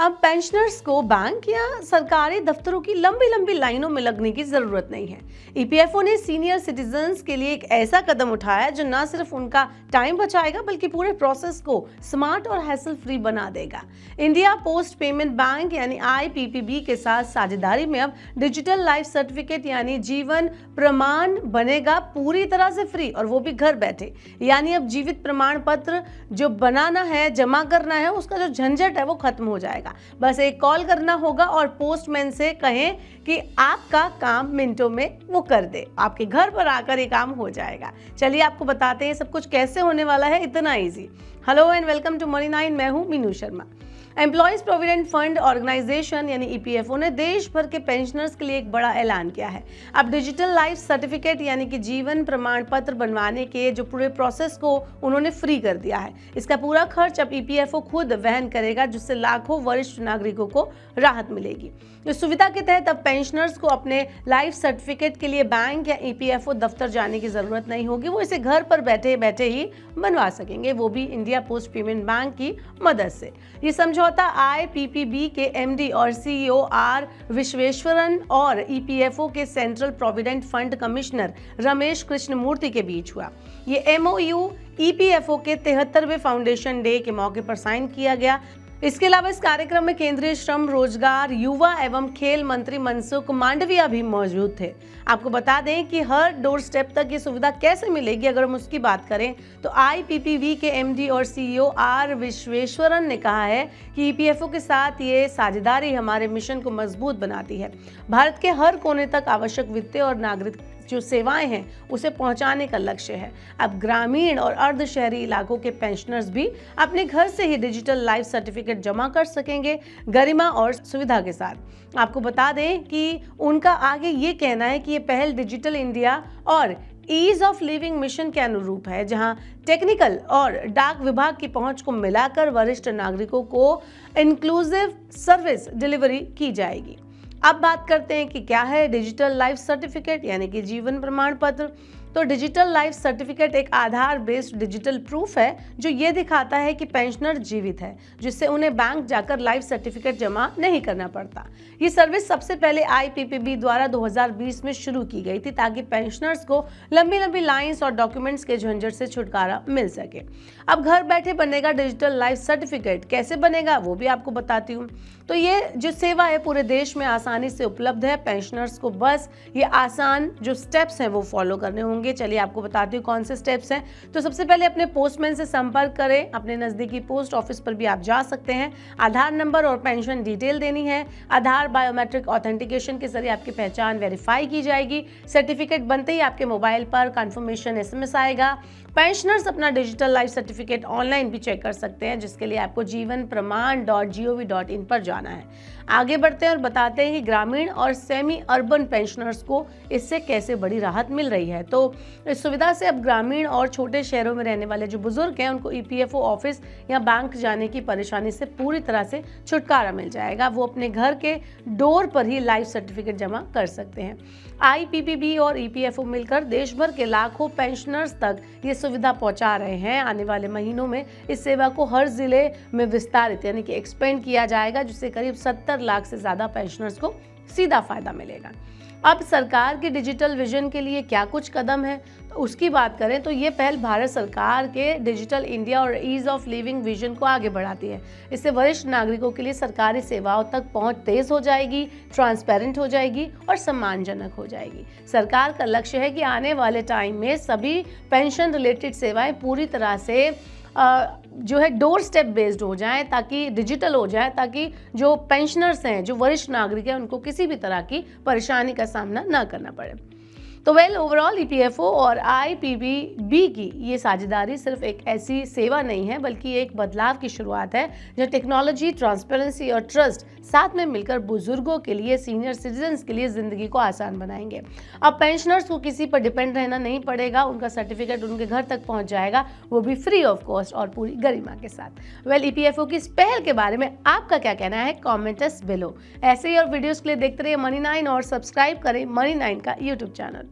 अब पेंशनर्स को बैंक या सरकारी दफ्तरों की लंबी लंबी लाइनों में लगने की जरूरत नहीं है। ईपीएफओ ने सीनियर सिटीजन्स के लिए एक ऐसा कदम उठाया जो न सिर्फ उनका टाइम बचाएगा बल्कि पूरे प्रोसेस को स्मार्ट और हैसल फ्री बना देगा। इंडिया पोस्ट पेमेंट बैंक यानी आईपीपीबी के साथ साझेदारी में अब डिजिटल लाइफ सर्टिफिकेट यानी जीवन प्रमाण बनेगा पूरी तरह से फ्री, और वो भी घर बैठे। यानी अब जीवित प्रमाण पत्र जो बनाना है, जमा करना है, उसका जो झंझट है वो खत्म हो जाएगा। बस एक कॉल करना होगा और पोस्टमैन से कहें कि आपका काम मिनटों में वो कर दे। आपके घर पर आकर ये काम हो जाएगा। चलिए आपको बताते हैं सब कुछ कैसे होने वाला है, इतना easy. Hello and welcome to money 9। मैं हूं Meenu Sharma. Employees provident fund organisation यानी ईपीएफओ ने देश भर के पेंशनर्स के लिए एक बड़ा ऐलान किया है। अब डिजिटल लाइफ सर्टिफिकेट यानी कि जीवन प्रमाण पत्र बनवाने के जो पूरे प्रोसेस को उन्होंने फ्री कर दिया है। इसका पूरा खर्च अब ईपीएफओ खुद वहन करेगा, जिससे लाखों वरिष्ठ नागरिकों को राहत मिलेगी। इस सुविधा के तहत अब पेंशनर्स को अपने लाइफ सर्टिफिकेट के लिए बैंक या ईपीएफओ दफ्तर जाने की जरूरत नहीं होगी। वो इसे घर पर बैठे बैठे ही बनवा सकेंगे, वो भी इंडिया पोस्ट पेमेंट बैंक की मदद से। ये समझौता आईपीपीबी के एमडी और सीईओ आर विश्वेश्वरन और ईपीएफओ के central provident fund commissioner Ramesh Krishnamurthy के बीच हुआ। ये एमओयू ईपीएफओ के 73वें फाउंडेशन डे के मौके पर साइन किया गया। इसके अलावा इस कार्यक्रम में केंद्रीय श्रम, रोजगार, युवा एवं खेल मंत्री मनसुख मांडविया भी मौजूद थे। आपको बता दें कि हर डोर स्टेप तक ये सुविधा कैसे मिलेगी, अगर हम उसकी बात करें तो आईपीपीबी के एमडी और सीईओ आर विश्वेश्वरन ने कहा है कि ईपीएफओ के साथ ये साझेदारी हमारे मिशन को मजबूत बनाती है। भारत के हर कोने तक आवश्यक वित्तीय और नागरिक जो सेवाएं हैं उसे पहुंचाने का लक्ष्य है। अब ग्रामीण और अर्ध शहरी इलाकों के पेंशनर्स भी अपने घर से ही डिजिटल लाइफ सर्टिफिकेट जमा कर सकेंगे, गरिमा और सुविधा के साथ। आपको बता दें कि उनका आगे ये कहना है कि ये पहल डिजिटल इंडिया और ईज ऑफ लिविंग मिशन के अनुरूप है, जहां टेक्निकल और डाक विभाग की पहुंच को मिलाकर वरिष्ठ नागरिकों को इंक्लूसिव सर्विस डिलीवरी की जाएगी। अब बात करते हैं कि क्या है डिजिटल लाइफ सर्टिफिकेट यानी कि जीवन प्रमाण पत्र। तो डिजिटल लाइफ सर्टिफिकेट एक आधार बेस्ड डिजिटल प्रूफ है जो ये दिखाता है कि पेंशनर जीवित है, जिससे उन्हें बैंक जाकर लाइफ सर्टिफिकेट जमा नहीं करना पड़ता। ये सर्विस सबसे पहले आईपीपीबी द्वारा 2020 में शुरू की गई थी, ताकि पेंशनर्स को लंबी लंबी लाइंस और डॉक्यूमेंट्स के झंझट से छुटकारा मिल सके। अब घर बैठे बनेगा डिजिटल लाइफ सर्टिफिकेट। कैसे बनेगा वो भी आपको बताती हूँ। तो ये जो सेवा है पूरे देश में आसानी से उपलब्ध है। पेंशनर्स को बस ये आसान जो स्टेप्स हैं वो फॉलो करने होंगे। चलिए आपको बताती हूँ कौन से स्टेप्स हैं। तो सबसे पहले अपने पोस्टमैन से संपर्क करें। अपने नजदीकी पोस्ट ऑफिस पर भी आप जा सकते हैं। आधार नंबर और पेंशन डिटेल देनी है। आधार बायोमेट्रिक ऑथेंटिकेशन के जरिए आपकी पहचान वेरीफाई की जाएगी। सर्टिफिकेट बनते ही आपके मोबाइल पर कंफर्मेशन एसएमएस आएगा। पेंशनर्स अपना डिजिटल लाइफ सर्टिफिकेट ऑनलाइन भी चेक कर सकते हैं, जिसके लिए आपको जीवन प्रमाण.gov.in पर जाना है। आगे बढ़ते हैं और बताते हैं कि ग्रामीण और सेमी अर्बन पेंशनर्स को इससे कैसे बड़ी राहत मिल रही है। तो इस सुविधा से अब ग्रामीण और छोटे शहरों में रहने वाले जो बुजुर्ग हैं उनको ईपीएफओ ऑफिस या बैंक जाने की परेशानी से पूरी तरह से छुटकारा मिल जाएगा। वो अपने घर के डोर पर ही लाइफ सर्टिफिकेट जमा कर सकते हैं। आईपीपीबी और ईपीएफओ मिलकर देश भर के लाखों पेंशनर्स तक ये सुविधा पहुंचा रहे हैं। आने वाले महीनों में इस सेवा को हर जिले में विस्तारित यानी कि एक्सपेंड किया जाएगा, जिससे करीब 70 लाख से ज्यादा पेंशनर्स को सीधा फायदा मिलेगा। अब सरकार के डिजिटल विजन के लिए क्या कुछ कदम है, तो उसकी बात करें तो ये पहल भारत सरकार के डिजिटल इंडिया और ईज ऑफ लिविंग विजन को आगे बढ़ाती है। इससे वरिष्ठ नागरिकों के लिए सरकारी सेवाओं तक पहुंच तेज हो जाएगी, ट्रांसपेरेंट हो जाएगी और सम्मानजनक हो जाएगी। सरकार का लक्ष्य है कि आने वाले टाइम में सभी पेंशन रिलेटेड सेवाएं पूरी तरह से जो है डोर स्टेप बेस्ड हो जाएं, ताकि डिजिटल हो जाए, ताकि जो पेंशनर्स हैं, जो वरिष्ठ नागरिक हैं, उनको किसी भी तरह की परेशानी का सामना ना करना पड़े। तो ओवरऑल ईपीएफओ और आईपीपीबी की ये साझेदारी सिर्फ एक ऐसी सेवा नहीं है, बल्कि एक बदलाव की शुरुआत है जो टेक्नोलॉजी, ट्रांसपेरेंसी और ट्रस्ट साथ में मिलकर बुजुर्गों के लिए, सीनियर सिटीजन्स के लिए जिंदगी को आसान बनाएंगे। अब पेंशनर्स को किसी पर डिपेंड रहना नहीं पड़ेगा। उनका सर्टिफिकेट उनके घर तक पहुंच जाएगा, वो भी फ्री ऑफ कॉस्ट और पूरी गरिमा के साथ। ईपीएफओ की इस पहल के बारे में आपका क्या कहना है, कॉमेंट अस बिलो। ऐसे ही और वीडियोस के लिए देखते रहिए मनी 9 और सब्सक्राइब करें मनी 9 का यूट्यूब चैनल।